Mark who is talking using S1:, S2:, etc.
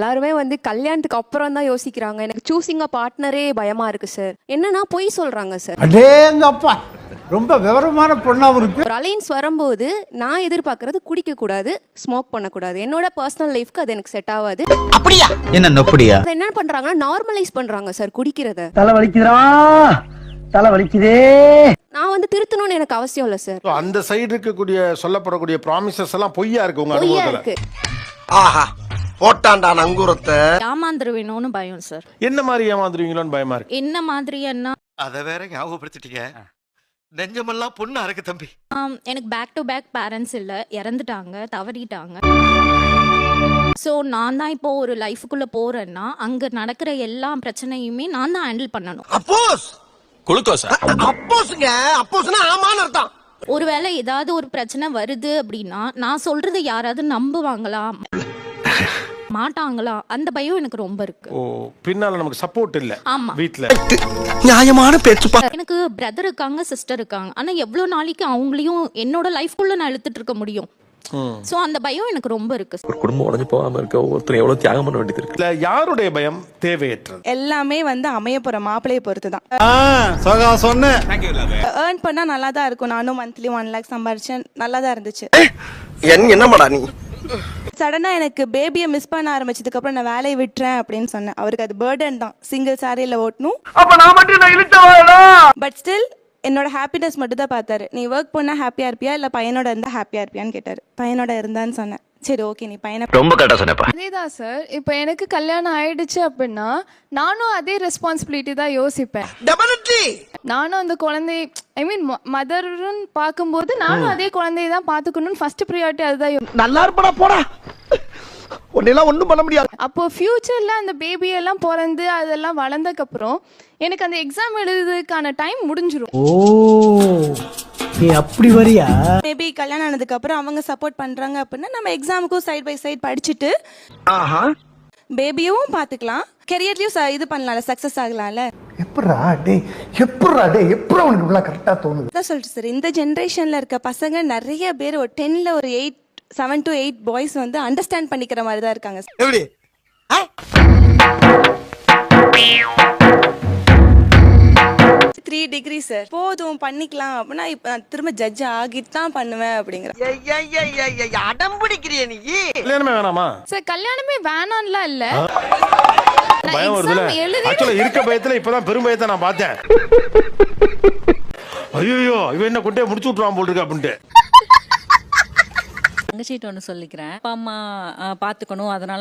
S1: எல்லாருமே வந்து கல்யாணத்துக்கு அப்புறம் தான் யோசிக்கிறாங்க. எனக்கு சூசிங் அ பார்ட்னரே பயமா இருக்கு சார். என்னன்னா பொய் சொல்றாங்க சார்.
S2: அடேங்கப்பா, ரொம்ப விவரமான பொண்ணாவும் இருக்கு.
S1: ஒரு அலைன்ஸ் வரும்போது நான் எதிர்பார்க்கறது குடிக்க கூடாது, ஸ்மோக் பண்ணக்கூடாது. என்னோட பர்சனல் லைஃப்க்கு அது எனக்கு செட் ஆகாது.
S3: அப்படியா? என்ன நொப்படியா?
S1: அதை என்ன பண்றாங்கன்னா நார்மலைஸ் பண்றாங்க சார் குடிக்கிறத.
S4: தலை வலிக்குதுடா, தலை வலிக்குதே.
S1: நான் வந்து திருத்தணும்னு எனக்கு அவசியம் இல்லை சார்.
S5: அந்த சைடு இருக்கக்கூடிய சொல்லப்படக்கூடிய ப்ராமிசஸ் எல்லாம் பொய்யா இருக்கு உங்க
S1: பொய்யா
S5: அனுபவத்துல.
S1: இருக்கு.
S3: ஆஹா, போட்டாண்டா நங்கூரத்தை.
S6: ஏமாந்துருவேணும்னு பயம் சார்.
S5: என்ன மாதிரி ஏமாந்துருவீங்களோன்னு பயமா இருக்கு.
S6: என்ன மாதிரின்னா
S3: அத வேற ஞாபகப்படுத்திட்டீங்க. நெஞ்சமெல்லாம் பொண்ணா இருக்கு தம்பி.
S6: எனக்கு பேக் டு பேக் பேரண்ட்ஸ் இல்லை, இறந்துட்டாங்க, தவறிட்டாங்க. ஸோ நான் தான் இப்போ ஒரு லைஃபுக்குள்ள போறேன்னா அங்க நடக்கிற எல்லா பிரச்சனையுமே நான் தான் ஹேண்டில் பண்ணணும்.
S3: அப்போஸ் குளுக்கோஸ் அப்போஸ்ங்க, அப்போஸ்னா ஆமான்னு அர்த்தம்.
S6: ஒருவேளை ஏதாவது ஒரு பிரச்சனை வருது அப்படின்னா நான் சொல்றது யாராவது நம்புவாங்களா மாட்டாங்களா, அந்த பயம் எனக்கு ரொம்ப இருக்கு.
S5: ஓ, பின்னால நமக்கு சப்போர்ட் இல்ல.
S6: ஆமா,
S5: வீட்ல
S3: நியாயமான பேச்சுப்பா.
S6: எனக்கு பிரதர் இருக்காங்க, சிஸ்டர் இருக்காங்க. ஆனா எவ்வளவு நாளைக்கு அவங்களையும் என்னோட லைஃப்குள்ள நான் இழுத்துட்டு இருக்க முடியும்? சோ அந்த பயம் எனக்கு ரொம்ப இருக்கு.
S7: ஒரு குடும்பம் உடஞ்சு போகாம இருக்க ஒவ்வொருத்தரும் எவ்வளவு தியாகம் பண்ண வேண்டியது இருக்கு.
S5: இல்ல, யாருடைய பயம் தேவையற்றது.
S8: எல்லாமே வந்து அமைய போற மாப்பிளையை பொறுத்து தான். ஏர்ன் பண்ணா நல்லா தான் இருக்கும். நானும் மந்த்லி 1 lakh சம்பாரிச்சேன், நல்லா தான் இருந்துச்சு.
S3: என்னமாடா நீ?
S8: சடனா எனக்கு பேபியை மிஸ் பண்ண ஆரம்பிச்சதுக்கு அப்புறம் நான் வேலையை விட்டுறேன் அப்படின்னு சொன்னேன். அவருக்கு அது பர்டன் தான், சிங்கிள் சாரியில ஓட்டணும்.
S4: அப்ப நான் மட்டும் நான் இழுத்தவாடா.
S8: பட் ஸ்டில் என்னோட ஹாப்பினஸ் மட்டும் தான் பார்த்தாரு. நீ ஒர்க் பண்ணா ஹாப்பியா இருப்பியா இல்ல பையனோட இருந்தா ஹாப்பியா இருப்பியான்னு கேட்டாரு. பையனோட இருந்தான்னு சொன்னேன். சரி ஓகே, நீ பையனை.
S3: ரொம்ப கரெக்டா சொன்னப்பா.
S9: அதேதான் சார். இப்போ எனக்கு கல்யாணம் ஆயிடுச்சு அப்படின்னா நானும் அதே ரெஸ்பான்சிபிலிட்டி தான் யோசிப்பேன்.
S3: டெபினெட்லி
S9: நானும் அந்த குழந்தை ஐ மீன் மதர்ன்னு பார்க்கும்போது நானும் அதே குழந்தைய தான் பார்த்துக்கணும்னு ஃபர்ஸ்ட் ப்ரியாரிட்டி அதுதான்.
S4: நல்லா இருப்படா போடா, உன்னெல்லாம் ஒண்ணும் பண்ண முடியாது.
S9: அப்போ ஃபியூச்சர்ல அந்த பேபி எல்லாம் பிறந்து அதெல்லாம் வளர்ந்ததுக்கு அப்புறம் எனக்கு அந்த எக்ஸாம் எழுதுறதுக்கான டைம் முடிஞ்சிரும்.
S4: ஓ, நீ அப்படி வரியா?
S8: மேபி கல்யாணம் ஆனதுக்கு அப்புறம் அவங்க சப்போர்ட் பண்றாங்க அப்படின்னா நம்ம எக்ஸாமுக்கும் சைட் பை சைட் படிச்சுட்டு பேபியும் பாத்துக்கலாம், கெரியர்லயும் இது பண்ணலாம்ல, சக்சஸ் ஆகலாம்ல.
S2: எப்படா டேய், எப்படா உனக்கு இவ்வளவு கரெக்டா தோணுது?
S8: அதான் சொல்லிட்டு சார், இந்த ஜென்ரேஷன்ல இருக்க பசங்க நிறைய பேர் ஒரு 10ல ஒரு 7 to 8 பாய்ஸ் வந்து அண்டர்ஸ்டாண்ட் பண்ணிக்கிற மாதிரி தான் இருக்காங்க.
S3: எப்படி?
S8: 3 டிகிரி சார் போதும் பண்ணிக்கலாம் அப்படின்னா இப்ப நான் திரும்ப ஜட்ஜ் ஆகிட்டு தான் பண்ணுவேன் அப்படிங்கிற.
S3: அடம் பிடிக்கிறிய நீ?
S5: கல்யாணமே வேணாமா
S9: சார்? கல்யாணமே வேணாம்லாம் இல்ல.
S5: பயம் வருதுல. ஆக்சுவலா இருக்க பயத்துல இப்பதான் பெரும் பயத்தை நான் பார்த்தேன். ஐயோ, இவன் என்ன கொண்டே முடிச்சு விட்டுருவான் போல் இருக்கு அப்படின்ட்டு.
S10: தங்கச்சிட்டு ஒன்று சொல்லிக்கிறேன். அப்பா அம்மா பார்த்துக்கணும், அதனால